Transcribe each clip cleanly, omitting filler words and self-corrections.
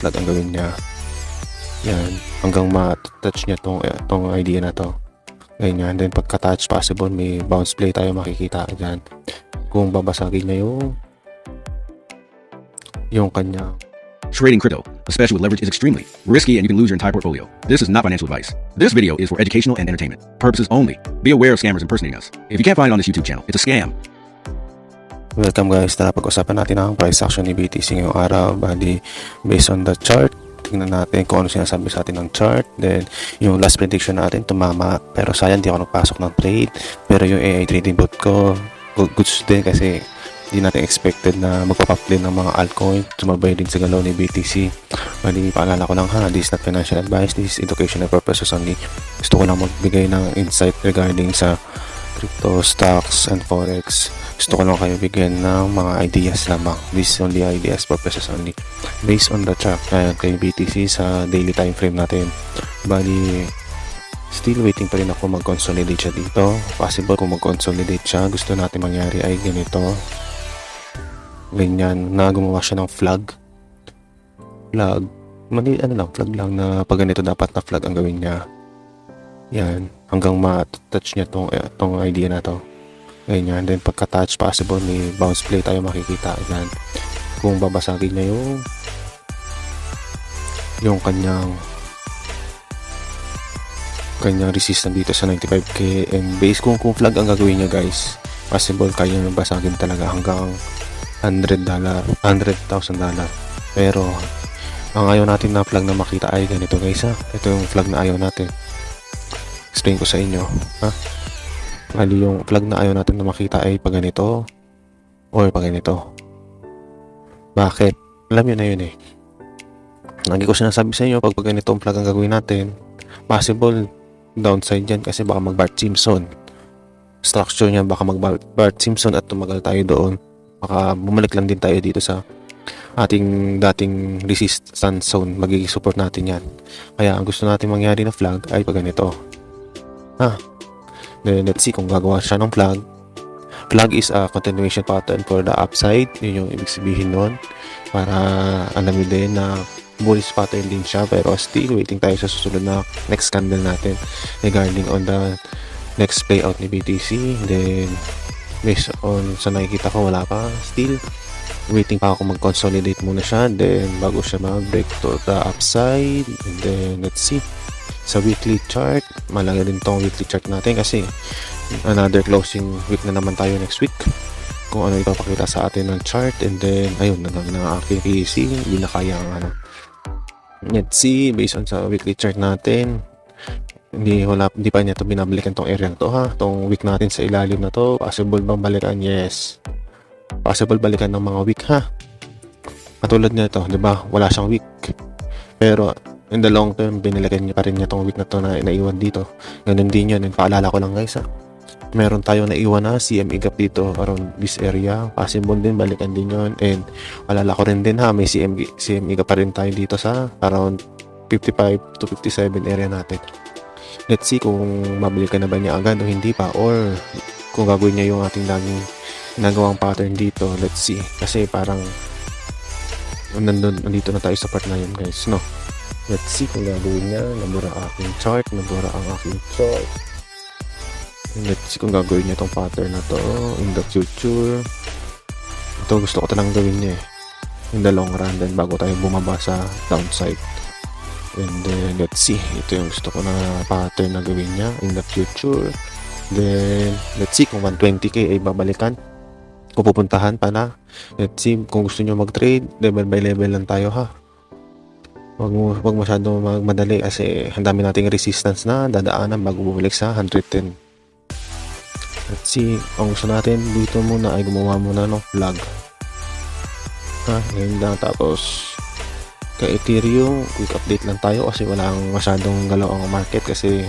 flag ang gawin niya. Yan, hanggang ma-touch niya tong idea na to. Ganyan, then pagka-touch possible may bounce play tayo makikita dyan. Kung babasagin niya yung kanya. Trading crypto, especially with leverage, is extremely risky and you can lose your entire portfolio. This is not financial advice. This video is for educational and entertainment purposes only. Be aware of scammers impersonating us. If you can't find it on this YouTube channel, it's a scam. Welcome guys, tara pag-usapan natin ang price action ni BTC ngayong araw. Bali, based on the chart, tingnan natin kung ano sinasabi sa atin ng chart. Then, yung last prediction natin, tumama. Pero sayang, di ako nagpasok ng trade. Pero yung AI trading bot ko, goods din kasi hindi natin expected na magpapap din ng mga altcoin. Sumabay din sa galaw ni BTC. Bali, paalala ko lang ha, this is not financial advice, this is educational purposes only. Gusto ko lang magbigay ng insight regarding sa crypto, stocks, and forex. Gusto ko lang kayo bigyan ng mga ideas lamang. This is only ideas, purposes only. Based on the chart kay BTC sa daily time frame natin. Bali, still waiting pa rin ako mag-consolidate siya dito. Possible kung mag-consolidate siya, gusto natin mangyari ay ganito. Ganyan, na gumawa siya ng flag. Flag. Flag lang na pag ganito dapat na flag ang gawin niya. Yan, hanggang ma-touch niya tong idea na to. Ganyan, then pagka-touch possible may bounce play tayo makikita dyan. Kung babasagin niya yung kanyang resistance dito sa 95k and base, kung flag ang gagawin niya guys, possible kaya nang basagin talaga hanggang $100,000. Pero ang ayaw natin na flag na makita ay ganito guys ha. Ito yung flag na ayaw natin. Explain ko sa inyo ha. Bali, yung flag na ayaw natin na makita ay pag ganito or pag ganito. Bakit? Alam nyo na yun eh. Lagi ko sinasabi sa inyo, pag ganito ang flag ang gagawin natin, possible downside yan kasi baka mag Bart Simpson. Structure niya baka mag Bart Simpson at tumagal tayo doon. Baka bumalik lang din tayo dito sa ating dating resistance zone. Magiging support natin yan. Kaya ang gusto natin mangyari na flag ay pag ganito. Then let's see kung gagawa siya ng flag. Flag is a continuation pattern for the upside. Yun yung ibig sabihin nun. Para alam nyo din na bullish pattern din siya. Pero still waiting tayo sa susunod na next candle natin regarding on the next playout ni BTC. Then based on sa nakikita ko, wala pa. Still waiting pa ako mag-consolidate muna siya. Then bago siya mag-break to the upside. And then let's see. Sa weekly chart, malaga din tong weekly chart natin kasi another closing week na naman tayo next week. Kung ano ipapakita sa atin ng chart. And then ayun, na aking PC, hindi na kaya ang let's see, based on sa weekly chart natin, hindi pa niya to binabalikan tong area to ha. Tong week natin sa ilalim na to, possible bang balikan? Yes, possible balikan ng mga week ha. Katulad nito, di ba? Wala siyang week, pero in the long term binalikan niya pa rin niya tong week na to na naiwan dito. Ganun din yun. And paalala ko lang guys ha, meron tayong naiwan na CME gap dito around this area, possible din balikan din yun. And paalala ko rin din ha, may CME gap pa rin tayo dito sa around 55 to 57 area natin. Let's see kung mabalikan na ba niya agad o hindi pa, or kung gagawin niya yung ating laging ginagawang pattern dito. Let's see, kasi parang nandito na tayo sa part na yun guys, no? Let's see kung gagawin niya. Nabura ang aking chart. And let's see kung gagawin niya tong pattern na to in the future. Ito gusto ko talang gawin niya in the long run, then bago tayo bumaba sa downside. And then let's see, ito yung gusto ko na pattern na gawin niya in the future. Then let's see kung 120k ay babalikan, kung pupuntahan pa na. Let's see kung gusto nyo mag-trade, level by level lang tayo ha. Wag masyado magmadali kasi ang dami nating resistance na dadaanan bago bumalik sa 110. Let's see, ang gusto natin dito muna ay gumawa muna ng flag ha, ngayon lang. Tapos kay Ethereum, quick update lang tayo kasi walang masyadong galaw ang market kasi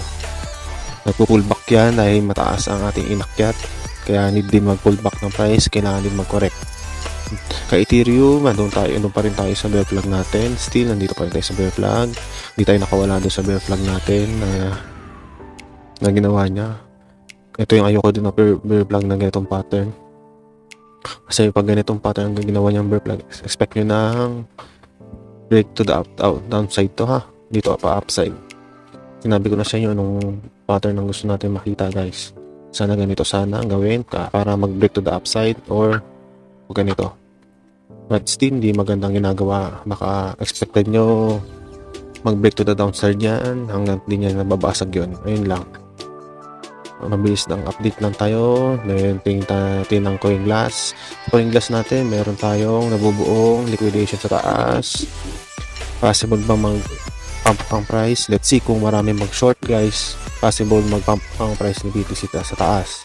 nagpo-pullback yan dahil mataas ang ating inakyat, kaya need din mag-pullback ng price, kailangan din mag-correct. Kay Ethereum, doon pa rin tayo sa bear flag natin. Still, nandito pa rin tayo sa bear flag. Hindi tayo nakawala doon sa bear flag natin na ginawa niya. Ito yung ayoko din na bear flag na ganitong pattern. Kasi pag ganitong pattern ang ginawa niyang bear flag, expect nyo ng break to the downside to ha. Dito pa upside. Sinabi ko na sa inyo anong pattern ang gusto natin makita guys. Sana ganito sana ang gawin para mag-break to the upside or ganito. But still, hindi magandang ginagawa. Baka expected nyo mag-break to the downside yan hanggang hindi niya nababasag yun. Ayun lang. Mabilis ng update lang tayo. Then, tingin natin ng coin glass. Coin glass natin, meron tayong nabubuong liquidation sa taas. Possible bang mag-pump ang price? Let's see kung marami mag-short guys. Possible mag-pump ang price ni BTC sa taas.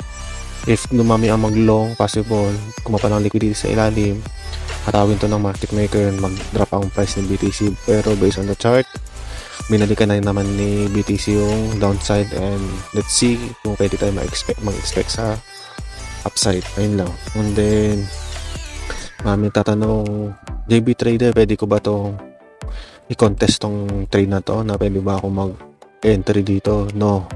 If dumami ang mag-long, possible kumapa ng liquidity sa ilalim. Hatawin to ng market maker, mag-drop ang price ni BTC. Pero based on the chart, binalikan na naman ni BTC yung downside and let's see kung pwede tayo mag-expect sa upside. Ayun lang. And then, maraming tatanong, JB Trader, pwede ko ba to i-contest tong trade na to? Na pwede ba ako mag-entry dito? No.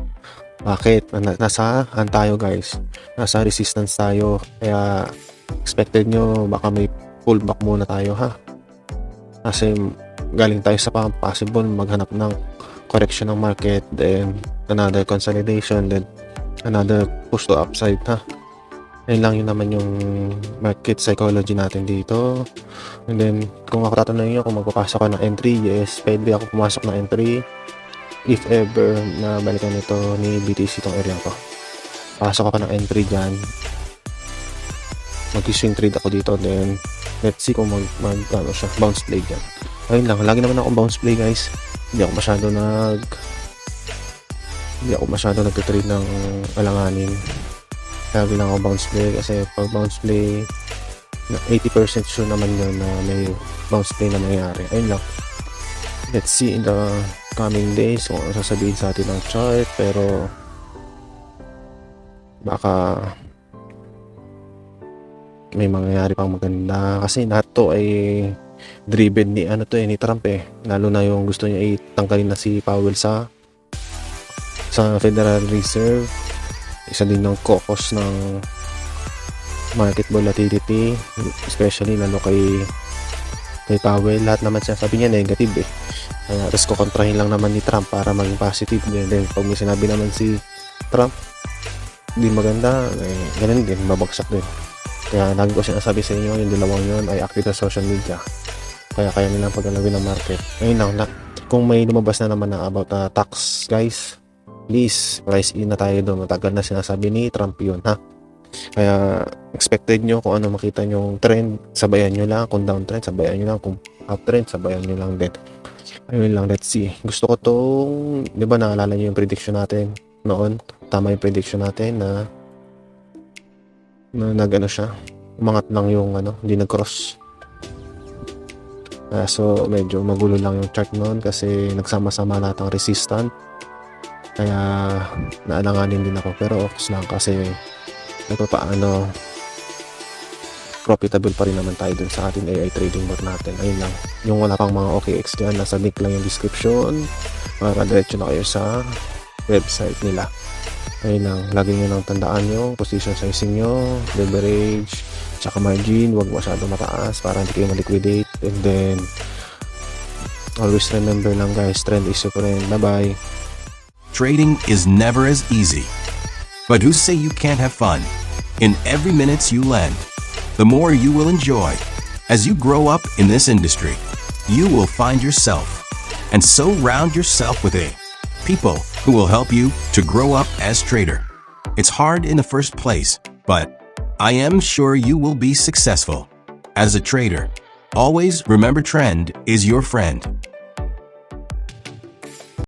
Bakit? Nasaan tayo guys? Nasa resistance tayo. Kaya expected nyo baka may pullback muna tayo ha. Kasi galing tayo sa possible maghanap ng correction ng market, then another consolidation, then another push to upside ha. Ayun lang yun naman yung market psychology natin dito. And then kung ako tatanungin nyo kung magpapasok ka ng entry, yes, pwede ako pumasok ng entry if ever na balikan nito ni BTC tong area ko. Pasok ako ng entry dyan, mag-swing trade ako dito, then let's see kung bounce play dyan. Ayun lang, lagi naman ako bounce play guys. Hindi ako masyado nagtitrade ng alanganin. Lagi lang ako bounce play kasi pag bounce play 80% sure naman yun na may bounce play na mangyayari. Ayun lang, let's see in the coming days kung ano sasabihin sa atin ng chart, pero baka may mangyayari pang maganda kasi lahat to ay driven ni ni Trump lalo na yung gusto niya itanggalin na si Powell sa Federal Reserve. Isa din ng caucus ng market volatility, especially lalo kay Powell. Lahat naman siya sabi niya negative kaya risk ko kontrahin lang naman ni Trump para maging positive din. Then pag may sinabi naman si Trump hindi maganda, ganun din, babagsak din. Kaya lagi ko sinasabi sa inyo, yung dalawang yun ay active sa social media. Kaya nilang paglalawin ng market. Ayun lang, kung may lumabas na naman na about tax guys, please, price in na tayo doon. Matagal na sinasabi ni Trump yun ha. Kaya expected nyo kung ano makita nyo trend, sabayan nyo lang. Kung downtrend, sabayan nyo lang. Kung uptrend, sabayan nyo lang din. Ayun lang, let's see. Gusto ko tong, di ba naalala nyo yung prediction natin noon? Tama yung prediction natin na nag-ano siya, umangat lang yung hindi nag-cross. So medyo magulo lang yung chart noon kasi nagsama-sama lahat ng resistant. Kaya naalanganin din ako, pero okay lang kasi paano profitable pa rin naman tayo dun sa ating AI trading bot natin. Ayun lang, yung wala pang mga OKX dyan, nasa link lang yung description, makakadiretso na kayo sa website nila. Ayun lang, lagi nyo lang tandaan yung position sizing nyo, leverage, tsaka margin, huwag masyado mataas para hindi kayo ma-liquidate. And then always remember lang guys, trend is your friend. Bye bye. Trading is never as easy. But who say you can't have fun? In every minute you lend, the more you will enjoy. As you grow up in this industry, you will find yourself and so round yourself with people who will help you to grow up as trader. It's hard in the first place, but I am sure you will be successful. As a trader, always remember trend is your friend.